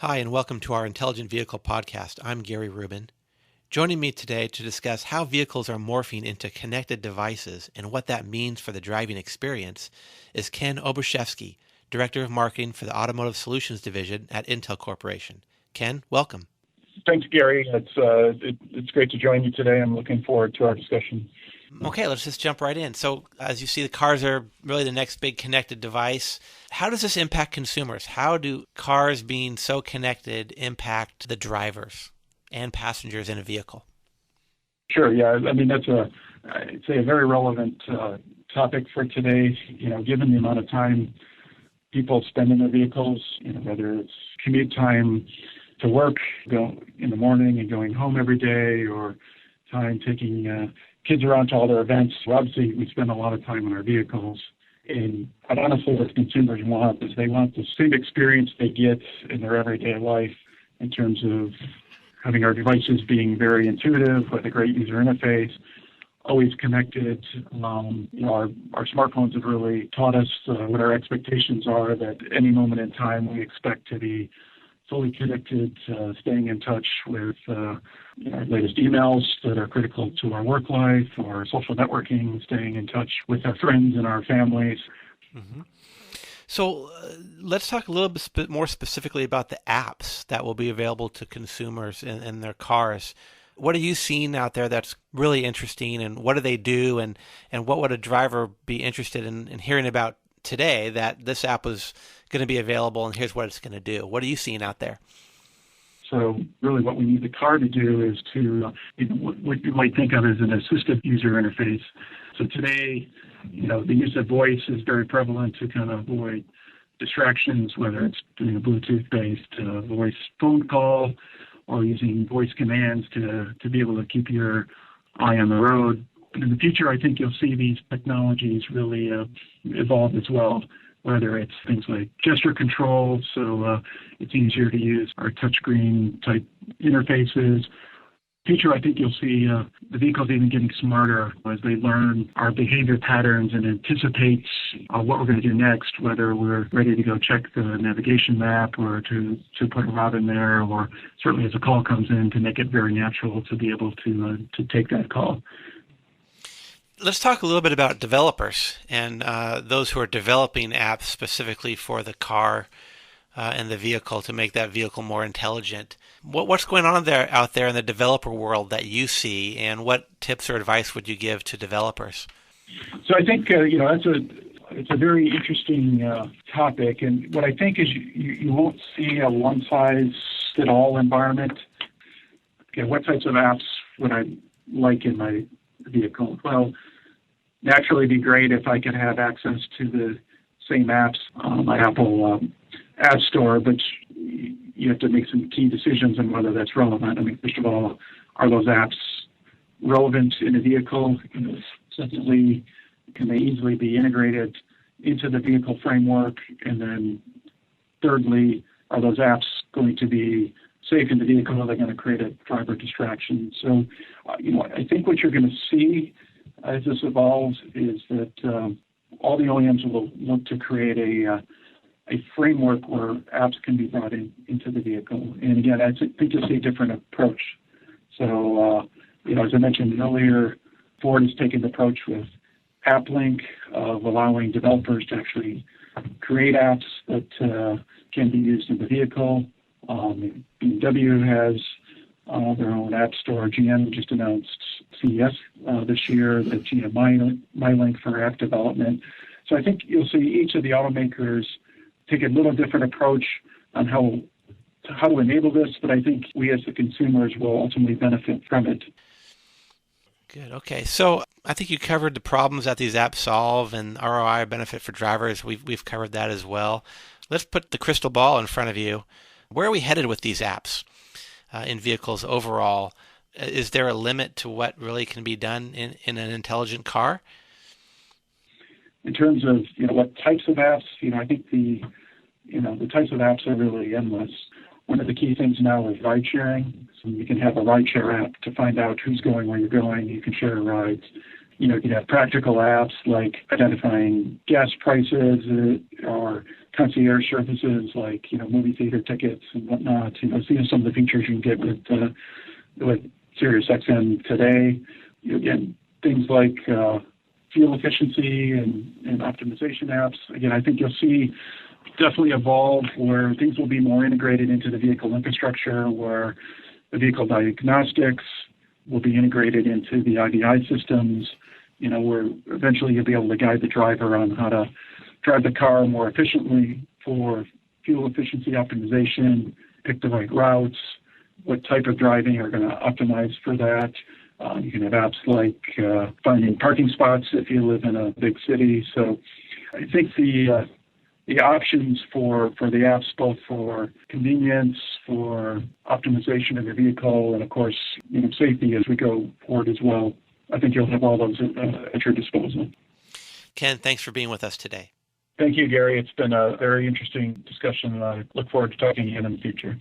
Hi, and welcome to our Intelligent Vehicle Podcast. I'm Gary Rubin. Joining me today to discuss how vehicles are morphing into connected devices and what that means for the driving experience is Ken Obushevsky, Director of Marketing for the Automotive Solutions Division at Intel Corporation. Ken, welcome. Thanks, Gary. It's great to join you today. I'm looking forward to our discussion. Okay, let's just jump right in. So, as you see, the cars are really the next big connected device. How does this impact consumers? How do cars being so connected impact the drivers and passengers in a vehicle? Sure. Yeah. I mean, I'd say a very relevant topic for today. Given the amount of time people spend in their vehicles, whether it's commute time to work, go in the morning and going home every day, or time taking kids around to all their events. Well, obviously, we spend a lot of time in our vehicles. And quite honestly, what consumers want is they want the same experience they get in their everyday life in terms of having our devices being very intuitive with a great user interface, always connected. Our smartphones have really taught us what our expectations are, that any moment in time we expect to be fully connected, staying in touch with our latest emails that are critical to our work life, or social networking, staying in touch with our friends and our families. Mm-hmm. So let's talk a little bit more specifically about the apps that will be available to consumers in their cars. What are you seeing out there that's really interesting, and what do they do, and what would a driver be interested in hearing about today that this app was going to be available and here's what it's going to do? What are you seeing out there? So really what we need the car to do is to, what you might think of as an assistive user interface. So today, the use of voice is very prevalent to kind of avoid distractions, whether it's doing a Bluetooth-based voice phone call or using voice commands to be able to keep your eye on the road. And in the future, I think you'll see these technologies really evolve as well, whether it's things like gesture control, so it's easier to use our touchscreen type interfaces. Future, I think you'll see the vehicles even getting smarter as they learn our behavior patterns and anticipate what we're going to do next, whether we're ready to go check the navigation map or to put a route in there, or certainly as a call comes in, to make it very natural to be able to take that call. Let's talk a little bit about developers and those who are developing apps specifically for the car and the vehicle to make that vehicle more intelligent. What's going on out there in the developer world that you see, and what tips or advice would you give to developers? So I think it's a very interesting topic, and what I think is you won't see a one-size-fit-all environment. Okay, what types of apps would I like in my vehicle? Well, naturally, it'd be great if I could have access to the same apps on my Apple App Store, but you have to make some key decisions on whether that's relevant. I mean, first of all, are those apps relevant in a vehicle? Secondly, can they easily be integrated into the vehicle framework? And then thirdly, are those apps going to be safe in the vehicle? Are they going to create a driver distraction? So, I think what you're going to see as this evolves is that all the OEMs will look to create a framework where apps can be brought into the vehicle. And again, I think you'll see a different approach. So, as I mentioned earlier, Ford has taken the approach with AppLink of allowing developers to actually create apps that can be used in the vehicle. BMW has their own app store. GM just announced CES this year, the GM MyLink for app development. So I think you'll see each of the automakers take a little different approach on how to enable this, but I think we as the consumers will ultimately benefit from it. Good. Okay. So I think you covered the problems that these apps solve and ROI benefit for drivers. We've covered that as well. Let's put the crystal ball in front of you. Where are we headed with these apps in vehicles overall? Is there a limit to what really can be done in an intelligent car? In terms of what types of apps, I think the types of apps are really endless. One of the key things now is ride sharing. So you can have a ride share app to find out who's going where you're going. You can share rides. You can have practical apps like identifying gas prices or concierge services like, movie theater tickets and whatnot. These are some of the features you can get with SiriusXM today. Again, things like fuel efficiency and optimization apps. Again, I think you'll see definitely evolve where things will be more integrated into the vehicle infrastructure, where the vehicle diagnostics will be integrated into the IVI systems, where eventually you'll be able to guide the driver on how to drive the car more efficiently for fuel efficiency optimization, pick the right routes, what type of driving are going to optimize for that. You can have apps like finding parking spots if you live in a big city. So I think the options for the apps, both for convenience, for optimization of your vehicle, and of course, safety as we go forward as well. I think you'll have all those at your disposal. Ken, thanks for being with us today. Thank you, Gary. It's been a very interesting discussion, and I look forward to talking again in the future.